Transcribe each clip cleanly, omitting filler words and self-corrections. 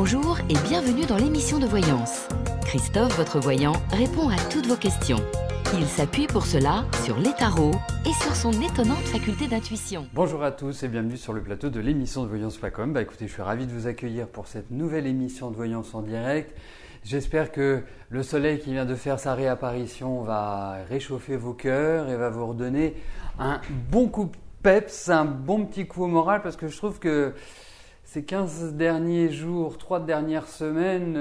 Bonjour et bienvenue dans l'émission de voyance. Christophe, votre voyant, répond à toutes vos questions. Il s'appuie pour cela sur les tarots et sur son étonnante faculté d'intuition. Bonjour à tous et bienvenue sur le plateau de l'émission de voyance.com. Écoutez, je suis ravi de vous accueillir pour cette nouvelle émission de voyance en direct. J'espère que le soleil qui vient de faire sa réapparition va réchauffer vos cœurs et va vous redonner un bon coup de peps, un bon petit coup au moral, parce que je trouve que ces 15 derniers jours, 3 dernières semaines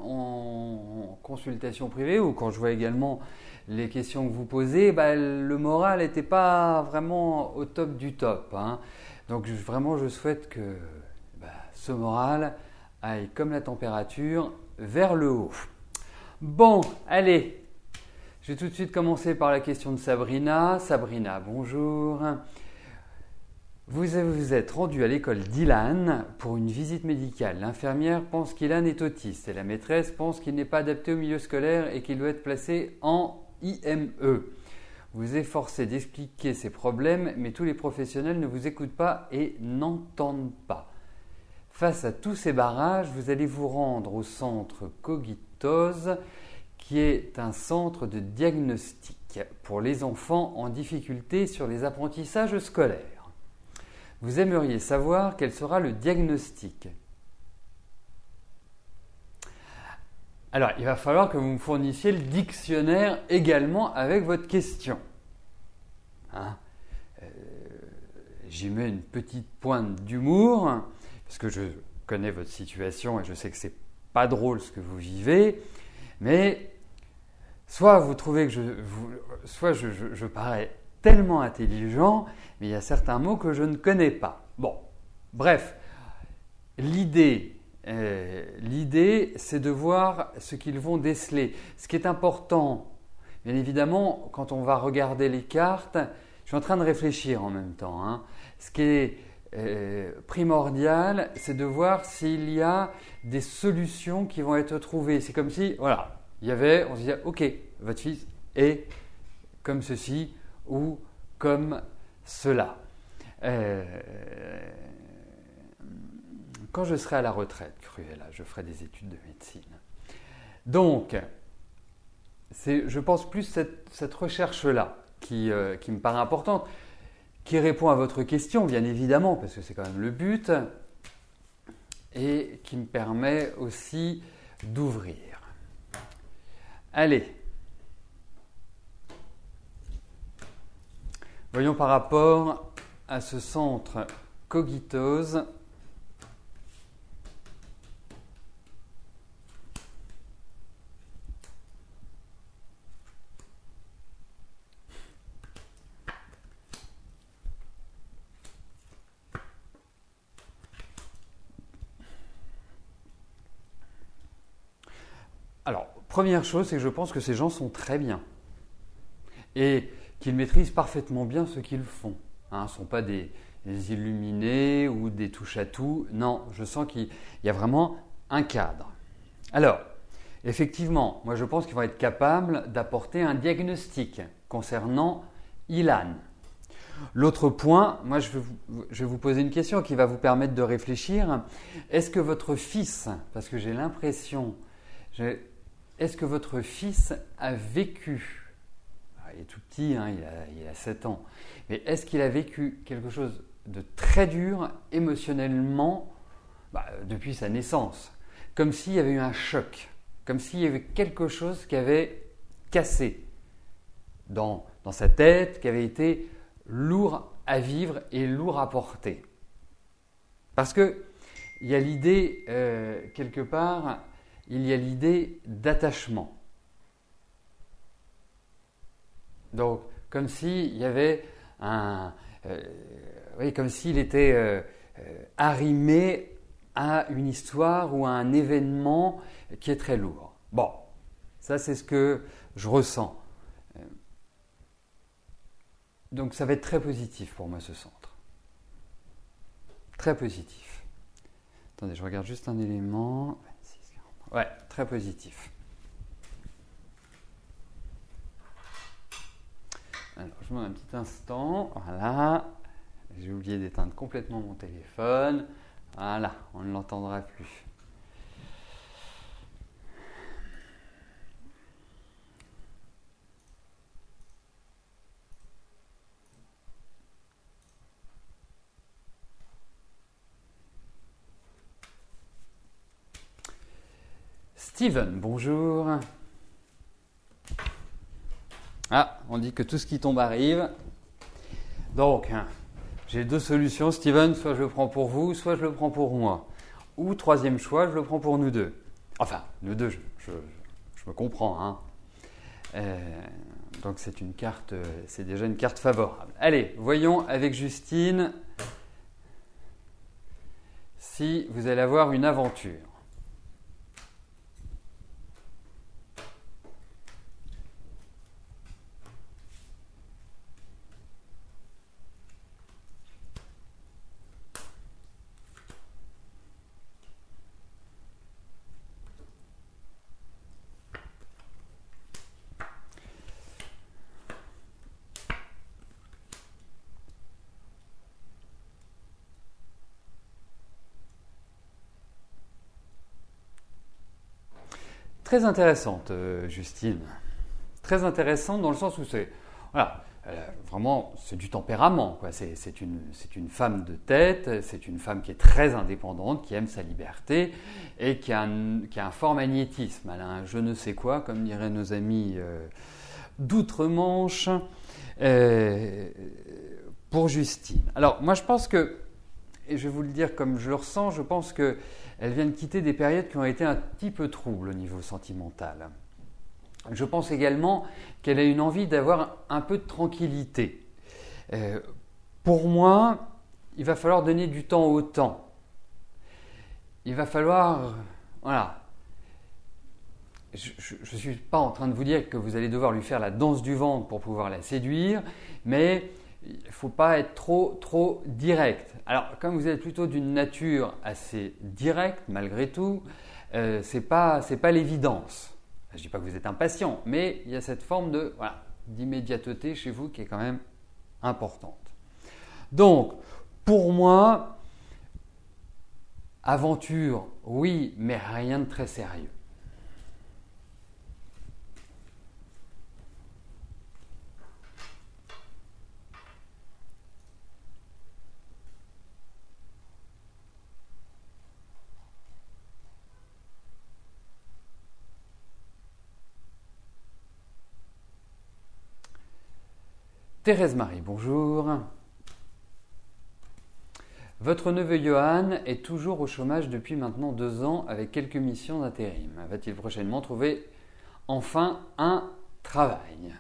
en consultation privée ou quand je vois également les questions que vous posez, le moral n'était pas vraiment au top du top. Donc vraiment, je souhaite que ce moral aille comme la température vers le haut. Bon, allez, je vais tout de suite commencer par la question de Sabrina. Sabrina, bonjour. Vous êtes rendu à l'école d'Ilan pour une visite médicale. L'infirmière pense qu'Ilan est autiste et la maîtresse pense qu'il n'est pas adapté au milieu scolaire et qu'il doit être placé en IME. Vous efforcez d'expliquer ses problèmes, mais tous les professionnels ne vous écoutent pas et n'entendent pas. Face à tous ces barrages, vous allez vous rendre au centre Cogitos, qui est un centre de diagnostic pour les enfants en difficulté sur les apprentissages scolaires. Vous aimeriez savoir quel sera le diagnostic. Alors, il va falloir que vous me fournissiez le dictionnaire également avec votre question. J'y mets une petite pointe d'humour, parce que je connais votre situation et je sais que c'est pas drôle ce que vous vivez, mais soit vous trouvez que je parais tellement intelligent, mais il y a certains mots que je ne connais pas. Bon, bref, l'idée, c'est de voir ce qu'ils vont déceler. Ce qui est important, bien évidemment, quand on va regarder les cartes, je suis en train de réfléchir en même temps. Ce qui est primordial, c'est de voir s'il y a des solutions qui vont être trouvées. C'est comme si, on se disait, ok, votre fils est comme ceci ou comme cela. Quand je serai à la retraite, Cruella, je ferai des études de médecine. Donc, c'est, je pense, plus cette recherche-là qui me paraît importante, qui répond à votre question, bien évidemment, parce que c'est quand même le but, et qui me permet aussi d'ouvrir. Allez. Voyons par rapport à ce centre Cogitos. Alors, première chose, c'est que je pense que ces gens sont très bien. Et qu'ils maîtrisent parfaitement bien ce qu'ils font. Ce ne sont pas des illuminés ou des touche-à-tout. Non, je sens qu'il y a vraiment un cadre. Alors, effectivement, moi je pense qu'ils vont être capables d'apporter un diagnostic concernant Ilan. L'autre point, moi je vais vous poser une question qui va vous permettre de réfléchir. Est-ce que votre fils, parce que j'ai l'impression, est-ce que votre fils a vécu, il est tout petit, il a 7 ans. Mais est-ce qu'il a vécu quelque chose de très dur émotionnellement depuis sa naissance? Comme s'il y avait eu un choc, comme s'il y avait quelque chose qui avait cassé dans sa tête, qui avait été lourd à vivre et lourd à porter. Parce qu'il y a l'idée, quelque part, il y a l'idée d'attachement. Donc, comme s'il y avait comme s'il était arrimé à une histoire ou à un événement qui est très lourd. Bon, ça c'est ce que je ressens. Donc, ça va être très positif pour moi ce centre. Très positif. Attendez, je regarde juste un élément. 26, 40. Ouais, très positif. Alors, je m'en un petit instant. Voilà. J'ai oublié d'éteindre complètement mon téléphone. Voilà, on ne l'entendra plus. Steven, bonjour. Ah, on dit que tout ce qui tombe arrive. Donc, j'ai deux solutions, Steven, soit je le prends pour vous, soit je le prends pour moi. Ou troisième choix, je le prends pour nous deux. Enfin, nous deux, je me comprends. Hein. Donc c'est une carte, c'est déjà une carte favorable. Allez, voyons avec Justine si vous allez avoir une aventure. Très intéressante, Justine. Très intéressante dans le sens où c'est, voilà, vraiment, c'est du tempérament, quoi. C'est une femme de tête, c'est une femme qui est très indépendante, qui aime sa liberté et qui a un fort magnétisme. Elle a un je ne sais quoi, comme diraient nos amis d'outre-Manche, pour Justine. Alors, moi, je pense que, et je vais vous le dire comme je le ressens, je pense que elle vient de quitter des périodes qui ont été un petit peu troubles au niveau sentimental. Je pense également qu'elle a une envie d'avoir un peu de tranquillité. Pour moi, il va falloir donner du temps au temps. Il va falloir... Voilà. Je ne suis pas en train de vous dire que vous allez devoir lui faire la danse du ventre pour pouvoir la séduire, mais il ne faut pas être trop direct. Alors, comme vous êtes plutôt d'une nature assez directe, malgré tout, c'est pas l'évidence. Je ne dis pas que vous êtes impatient, mais il y a cette forme d'immédiateté chez vous qui est quand même importante. Donc, pour moi, aventure, oui, mais rien de très sérieux. Thérèse Marie, bonjour. Votre neveu Johan est toujours au chômage depuis maintenant 2 ans avec quelques missions d'intérim. Va-t-il prochainement trouver enfin un travail ?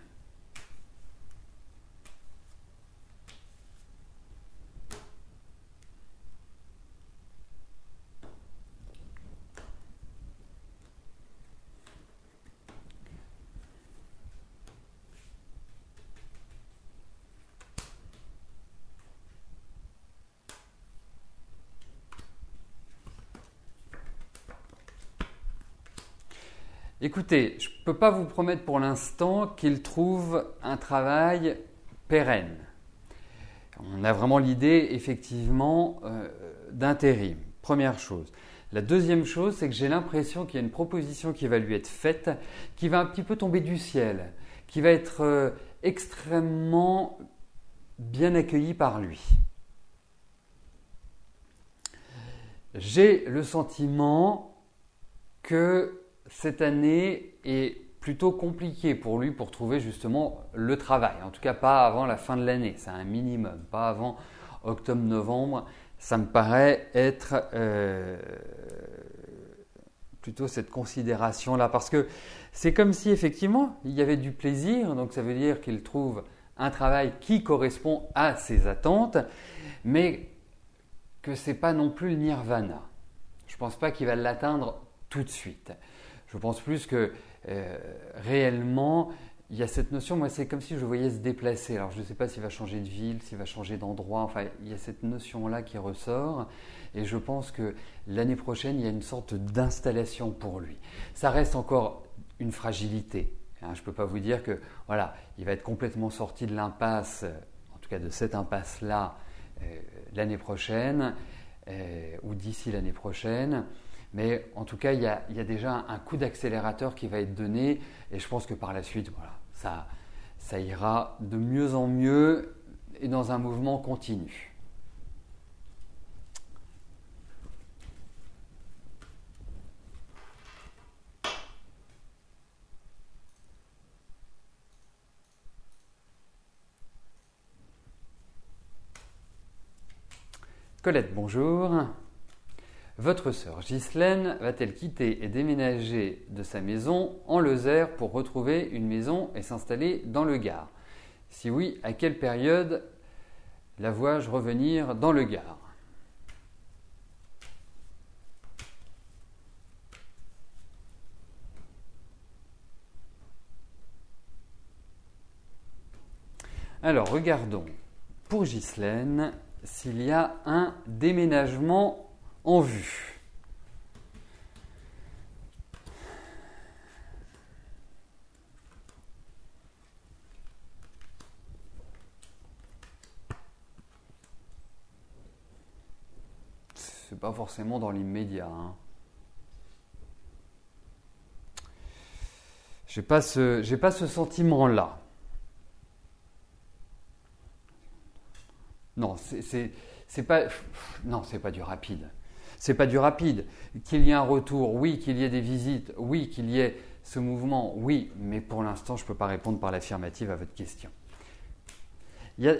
Écoutez, je ne peux pas vous promettre pour l'instant qu'il trouve un travail pérenne. On a vraiment l'idée, effectivement, d'intérim. Première chose. La deuxième chose, c'est que j'ai l'impression qu'il y a une proposition qui va lui être faite, qui va un petit peu tomber du ciel, qui va être extrêmement bien accueillie par lui. J'ai le sentiment que cette année est plutôt compliquée pour lui pour trouver justement le travail. En tout cas, pas avant la fin de l'année. C'est un minimum. Pas avant octobre-novembre. Ça me paraît être plutôt cette considération-là. Parce que c'est comme si effectivement il y avait du plaisir. Donc ça veut dire qu'il trouve un travail qui correspond à ses attentes. Mais que ce n'est pas non plus le nirvana. Je ne pense pas qu'il va l'atteindre tout de suite. Je pense plus que réellement, il y a cette notion, moi c'est comme si je le voyais se déplacer. Alors je ne sais pas s'il va changer de ville, s'il va changer d'endroit, enfin il y a cette notion-là qui ressort et je pense que l'année prochaine, il y a une sorte d'installation pour lui. Ça reste encore une fragilité. Hein, je ne peux pas vous dire que voilà, il va être complètement sorti de l'impasse, en tout cas de cette impasse-là, l'année prochaine. Ou d'ici l'année prochaine. Mais en tout cas, il y a déjà un coup d'accélérateur qui va être donné et je pense que par la suite, voilà, ça ira de mieux en mieux et dans un mouvement continu. Colette, bonjour. Votre sœur Ghislaine va-t-elle quitter et déménager de sa maison en Lozère pour retrouver une maison et s'installer dans le Gard? Si oui, à quelle période la vois-je revenir dans le Gard? Alors, regardons pour Ghislaine s'il y a un déménagement en vue. C'est pas forcément dans l'immédiat. J'ai pas ce sentiment-là. Non, c'est pas du rapide. C'est pas du rapide. Qu'il y ait un retour, oui. Qu'il y ait des visites, oui. Qu'il y ait ce mouvement, oui. Mais pour l'instant, je ne peux pas répondre par l'affirmative à votre question.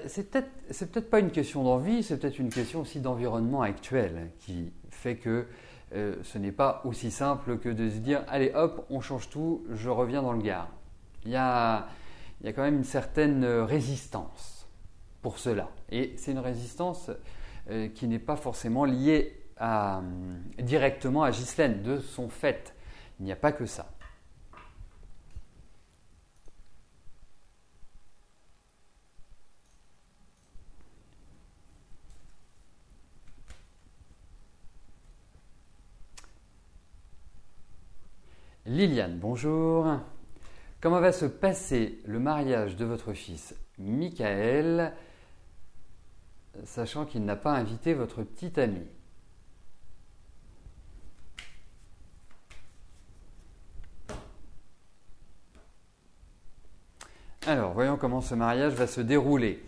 C'est peut-être pas une question d'envie, c'est peut-être une question aussi d'environnement actuel qui fait que ce n'est pas aussi simple que de se dire « Allez hop, on change tout, je reviens dans le Gard ». Il y a quand même une certaine résistance pour cela. Et c'est une résistance qui n'est pas forcément liée directement à Ghislaine, de son fait. Il n'y a pas que ça. Liliane, bonjour. Comment va se passer le mariage de votre fils Michael, sachant qu'il n'a pas invité votre petite amie? Alors, voyons comment ce mariage va se dérouler.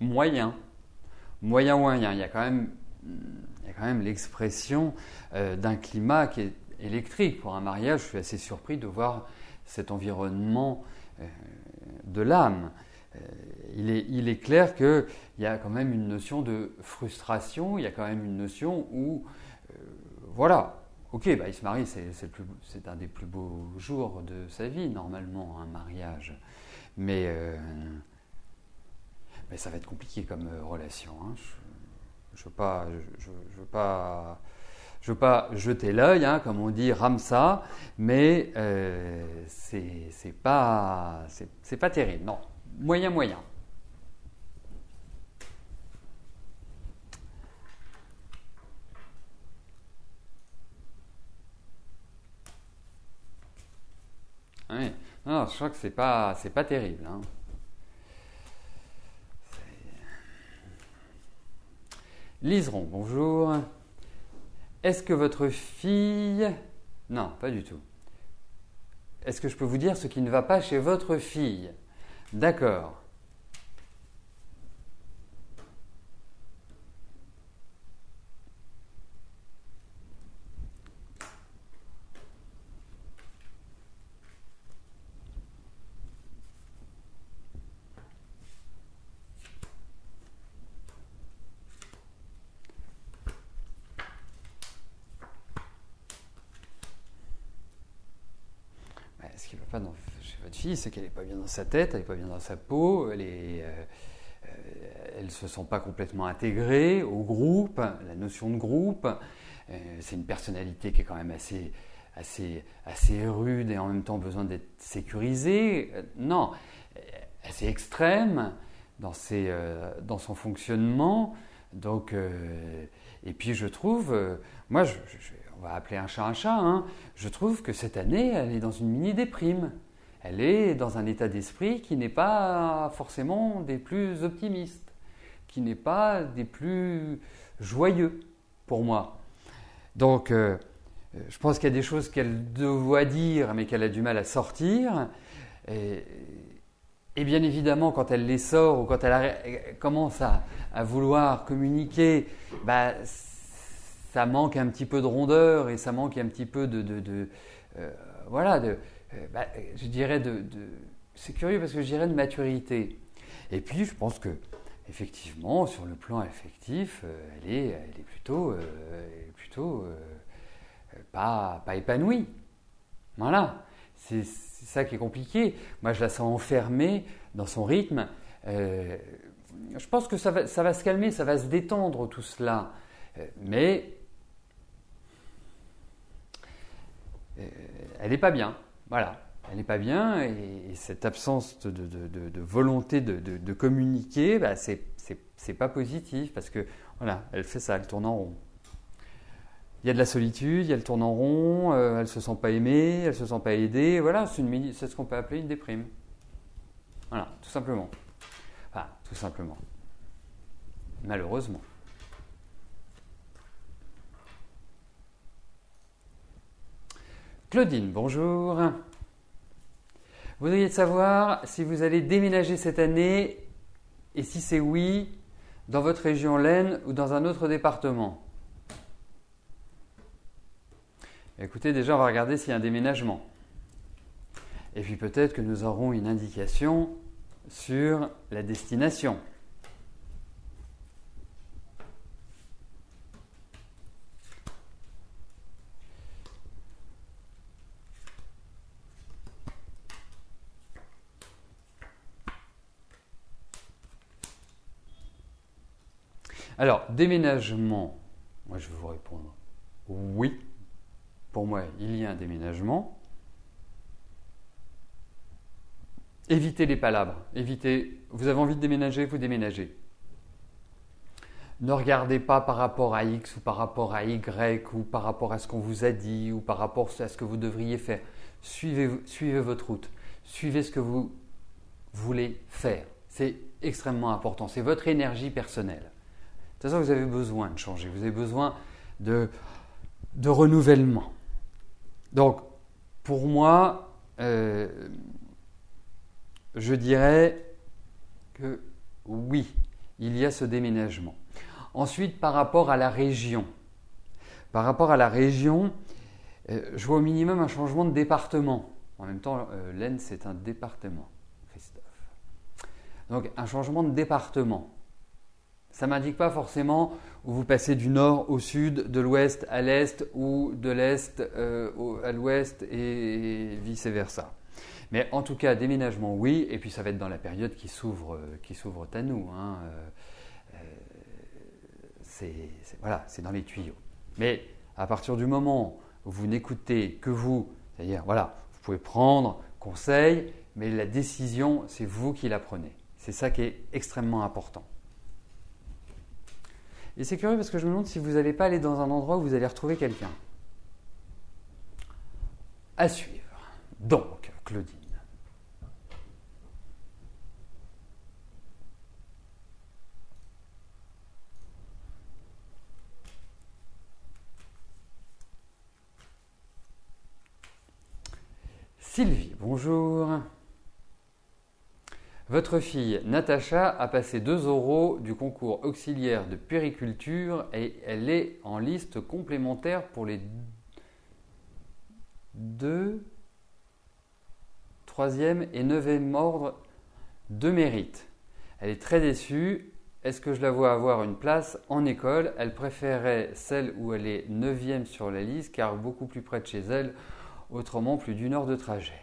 Moyen. Il y a quand même l'expression d'un climat qui est électrique. Pour un mariage, je suis assez surpris de voir cet environnement de l'âme. Il est clair qu'il y a quand même une notion de frustration, il y a quand même une notion où, voilà, ok, il se marie, c'est un des plus beaux jours de sa vie, normalement, un mariage. Mais ça va être compliqué comme relation. Je veux pas jeter l'œil, comme on dit, Ramsa, mais c'est pas terrible. Non, moyen. Oui. Non, je crois que c'est pas terrible. Liseron, bonjour. Est-ce que votre fille... Non, pas du tout. Est-ce que je peux vous dire ce qui ne va pas chez votre fille? D'accord. Ce qui ne va pas chez votre fille, c'est qu'elle n'est pas bien dans sa tête, elle n'est pas bien dans sa peau, elle ne se sent pas complètement intégrée au groupe, la notion de groupe. C'est une personnalité qui est quand même assez rude et en même temps besoin d'être sécurisée. Non, assez extrême. dans son fonctionnement. Donc, et puis je trouve, moi, on va appeler un chat, hein, je trouve que cette année, elle est dans une mini-déprime. Elle est dans un état d'esprit qui n'est pas forcément des plus optimistes, qui n'est pas des plus joyeux pour moi. Donc, je pense qu'il y a des choses qu'elle doit dire, mais qu'elle a du mal à sortir. Et bien évidemment, quand elle les sort ou quand elle commence à vouloir communiquer, bah, ça manque un petit peu de rondeur et ça manque un petit peu je dirais c'est curieux parce que je dirais de maturité. Et puis, je pense que effectivement, sur le plan affectif, elle est plutôt pas épanouie. Voilà. C'est ça qui est compliqué. Moi, je la sens enfermée dans son rythme. Je pense que ça va se calmer, ça va se détendre tout cela. Mais elle n'est pas bien. Voilà. Elle n'est pas bien et cette absence de volonté de communiquer, bah, c'est pas positif parce que voilà, elle fait ça, elle tourne en rond. Il y a de la solitude, il y a le tourne en rond, elle ne se sent pas aimée, elle ne se sent pas aidée. Voilà, c'est ce qu'on peut appeler une déprime. Voilà, tout simplement. Enfin, tout simplement. Malheureusement. Claudine, bonjour. Vous voudriez savoir si vous allez déménager cette année et si c'est oui, dans votre région l'Aisne ou dans un autre département. Écoutez, déjà, on va regarder s'il y a un déménagement. Et puis peut-être que nous aurons une indication sur la destination. Alors, déménagement, moi je vais vous répondre oui. Pour moi, il y a un déménagement. Évitez les palabres. Évitez, vous avez envie de déménager, vous déménagez. Ne regardez pas par rapport à X ou par rapport à Y ou par rapport à ce qu'on vous a dit ou par rapport à ce que vous devriez faire. Suivez votre route. Suivez ce que vous voulez faire. C'est extrêmement important. C'est votre énergie personnelle. De toute façon, vous avez besoin de changer. Vous avez besoin de renouvellement. Donc, pour moi, je dirais que oui, il y a ce déménagement. Ensuite, par rapport à la région. Par rapport à la région, je vois au minimum un changement de département. En même temps, l'Aisne, c'est un département, Christophe. Donc, un changement de département. Ça ne m'indique pas forcément où vous passez du nord au sud, de l'ouest à l'est ou de l'est à l'ouest et vice-versa. Mais en tout cas, déménagement, oui. Et puis ça va être dans la période qui s'ouvre à nous. Hein. C'est dans les tuyaux. Mais à partir du moment où vous n'écoutez que vous, c'est-à-dire, voilà, vous pouvez prendre conseil, mais la décision, c'est vous qui la prenez. C'est ça qui est extrêmement important. Et c'est curieux parce que je me demande si vous n'allez pas aller dans un endroit où vous allez retrouver quelqu'un. À suivre. Donc, Claudine. Sylvie, bonjour. Votre fille Natacha a passé 2 oraux du concours auxiliaire de puériculture et elle est en liste complémentaire pour les 2, 3e et 9e ordres de mérite. Elle est très déçue. Est-ce que je la vois avoir une place en école? Elle préférait celle où elle est 9e sur la liste car beaucoup plus près de chez elle, autrement plus d'1 heure de trajet.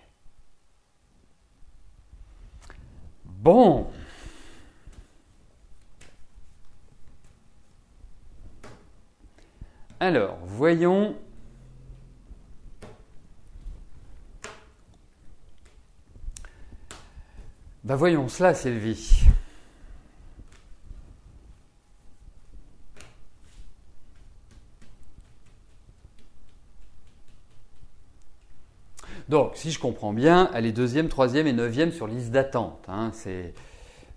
Bon. Alors, voyons. Voyons cela, Sylvie. Donc, si je comprends bien, elle est deuxième, troisième et neuvième sur liste d'attente. Hein. C'est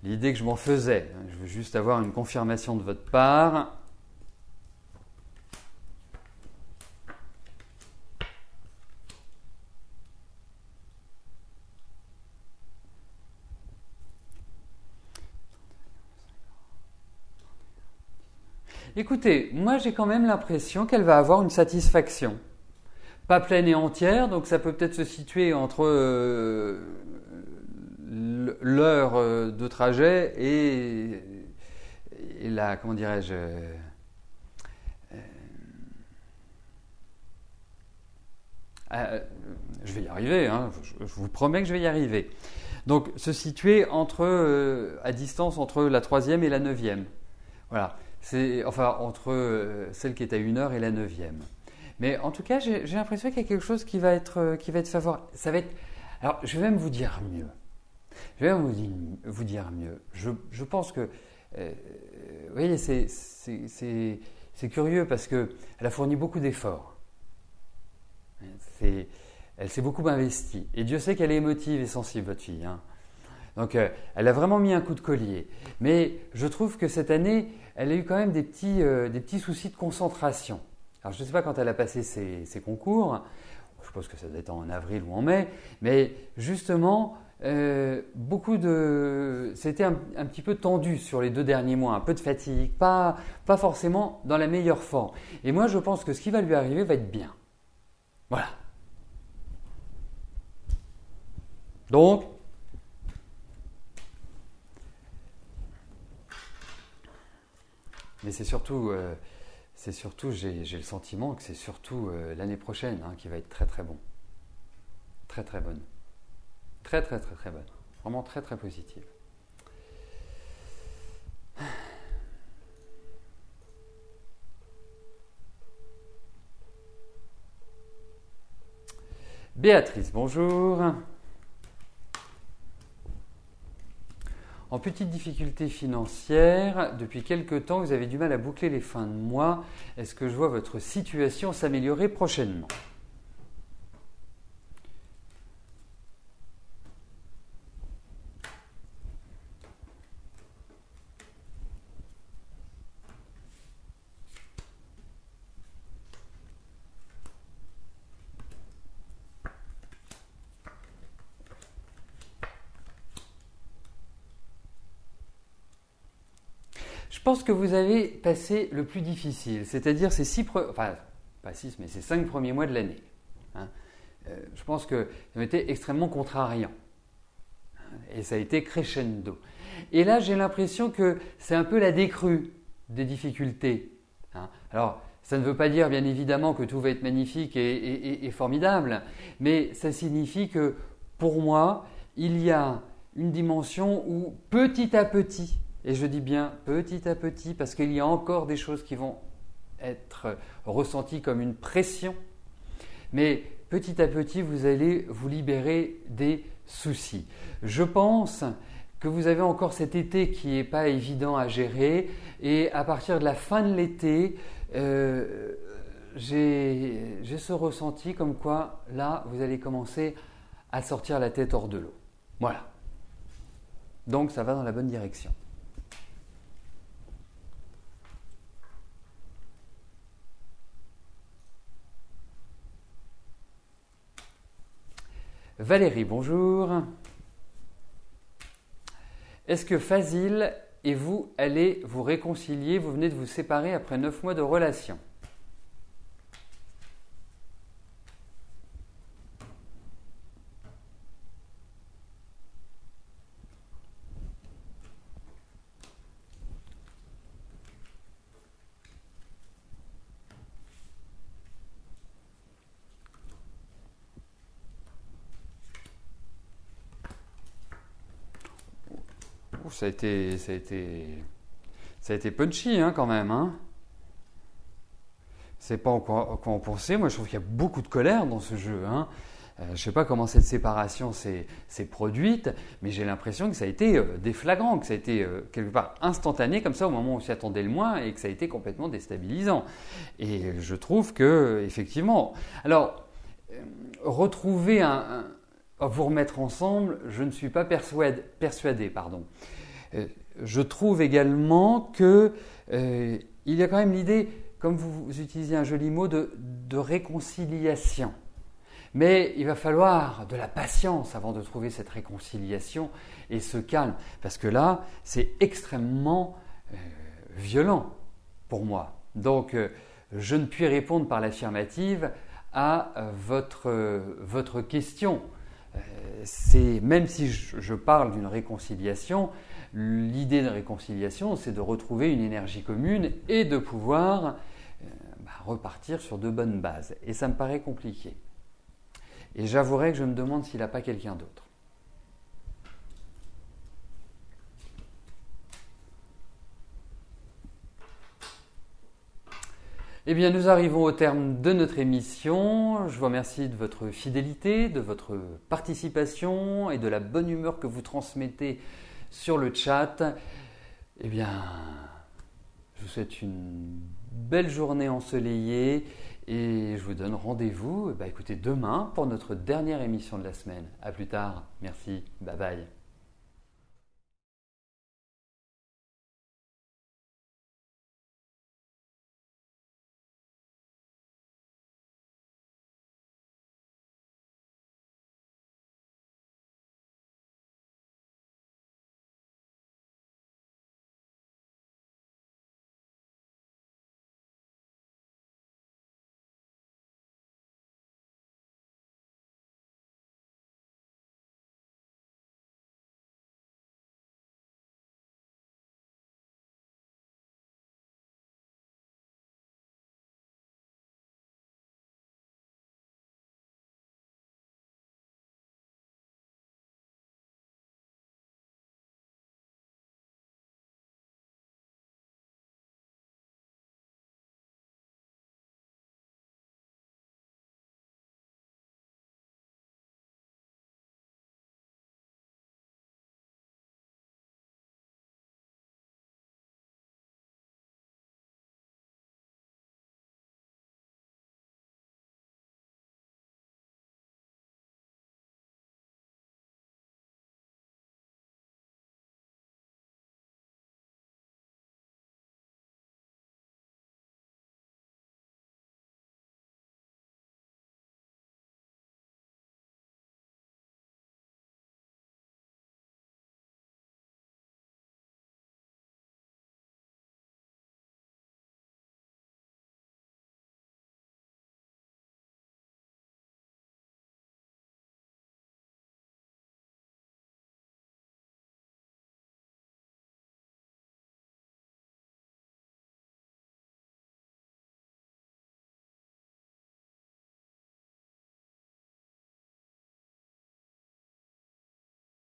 l'idée que je m'en faisais. Je veux juste avoir une confirmation de votre part. Écoutez, moi j'ai quand même l'impression qu'elle va avoir une satisfaction. Pas pleine et entière, donc ça peut peut-être se situer entre l'heure de trajet et la, comment dirais-je, je vais y arriver, hein, je vous promets que je vais y arriver. Donc se situer à distance entre la troisième et la neuvième. Voilà. Enfin, entre celle qui est à 1 heure et la neuvième. Mais en tout cas, j'ai l'impression qu'il y a quelque chose qui va être favorable. Ça va être. Alors, je vais même vous dire mieux. Je vais même vous dire mieux. Je pense que, vous voyez, c'est curieux parce qu'elle a fourni beaucoup d'efforts. Elle s'est beaucoup investie. Et Dieu sait qu'elle est émotive et sensible, votre fille. Hein. Donc, elle a vraiment mis un coup de collier. Mais je trouve que cette année, elle a eu quand même des petits soucis de concentration. Alors, je ne sais pas quand elle a passé ses concours. Je suppose que ça doit être en avril ou en mai. Mais justement, c'était un petit peu tendu sur les 2 derniers mois. Un peu de fatigue, pas forcément dans la meilleure forme. Et moi, je pense que ce qui va lui arriver va être bien. Voilà. Donc, mais c'est surtout, j'ai le sentiment que c'est surtout l'année prochaine qui va être très très bon. Très très bonne. Très très très très bonne. Vraiment très très positive. Béatrice, bonjour. En petite difficulté financière, depuis quelque temps, vous avez du mal à boucler les fins de mois. Est-ce que je vois votre situation s'améliorer prochainement ? Je pense que vous avez passé le plus difficile, c'est-à-dire ces 5 premiers mois de l'année. Hein. Je pense que ça a été extrêmement contrariant. Et ça a été crescendo. Et là, j'ai l'impression que c'est un peu la décrue des difficultés. Hein. Alors, ça ne veut pas dire, bien évidemment, que tout va être magnifique et formidable, mais ça signifie que, pour moi, il y a une dimension où, petit à petit, et je dis bien petit à petit, parce qu'il y a encore des choses qui vont être ressenties comme une pression, mais petit à petit, vous allez vous libérer des soucis. Je pense que vous avez encore cet été qui n'est pas évident à gérer, et à partir de la fin de l'été, j'ai ce ressenti comme quoi, là, vous allez commencer à sortir la tête hors de l'eau. Voilà. Donc, ça va dans la bonne direction. Valérie, bonjour. Est-ce que Fazil et vous allez vous réconcilier? Vous venez de vous séparer après 9 mois de relation. Ça a été punchy quand même. Hein. C'est pas quoi en penser. Moi, je trouve qu'il y a beaucoup de colère dans ce jeu. Hein. Je ne sais pas comment cette séparation s'est produite, mais j'ai l'impression que ça a été déflagrant, que ça a été quelque part instantané, comme ça, au moment où on s'y attendait le moins, et que ça a été complètement déstabilisant. Et je trouve que, effectivement, alors, retrouver vous remettre ensemble, je ne suis pas persuadé. Je trouve également que il y a quand même l'idée, comme vous utilisez un joli mot, de réconciliation. Mais il va falloir de la patience avant de trouver cette réconciliation et ce calme. Parce que là, c'est extrêmement violent pour moi. Donc, je ne puis répondre par l'affirmative à votre question. Même si je parle d'une réconciliation, l'idée de réconciliation, c'est de retrouver une énergie commune et de pouvoir repartir sur de bonnes bases. Et ça me paraît compliqué. Et j'avouerai que je me demande s'il n'a pas quelqu'un d'autre. Eh bien, nous arrivons au terme de notre émission. Je vous remercie de votre fidélité, de votre participation et de la bonne humeur que vous transmettez sur le chat. Eh bien, je vous souhaite une belle journée ensoleillée et je vous donne rendez-vous écoutez, demain pour notre dernière émission de la semaine. À plus tard. Merci. Bye bye.